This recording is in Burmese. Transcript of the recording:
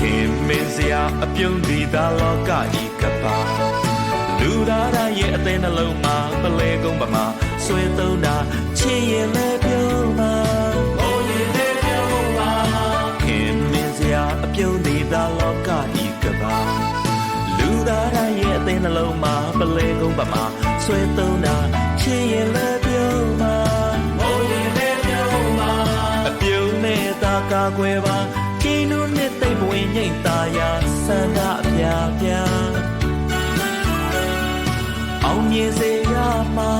ခင်မင်းစရာအပြုံးဒီသာလောကဤကပါလူသားတိုင်းရဲ့အသေးနှလုံးမှာပလဲကုန်းပမာဆွဲသုံးတာချစ်ရင်လည်းပြုံးပါဘိုးရင်လည်းပြုံးပါခင်မင်းစရာအပြုံးဒီသာလောကဤကပါလူသားတိုင်းရဲ့အသေးနှလုံးမှာပလဲကုန်းပမာဆွဲသုံးတာချစ်ရင်လည်းပြုံးပါဘိုးရင်လည်းပြုံးပါအပြုံးနဲ့သာကာကွယ်ပါကိနုနဲ့သိမ့်ပွင့်ငိမ့်သာယာဆန္ဒအပြာပြာအောင်မြင်စေရမှာ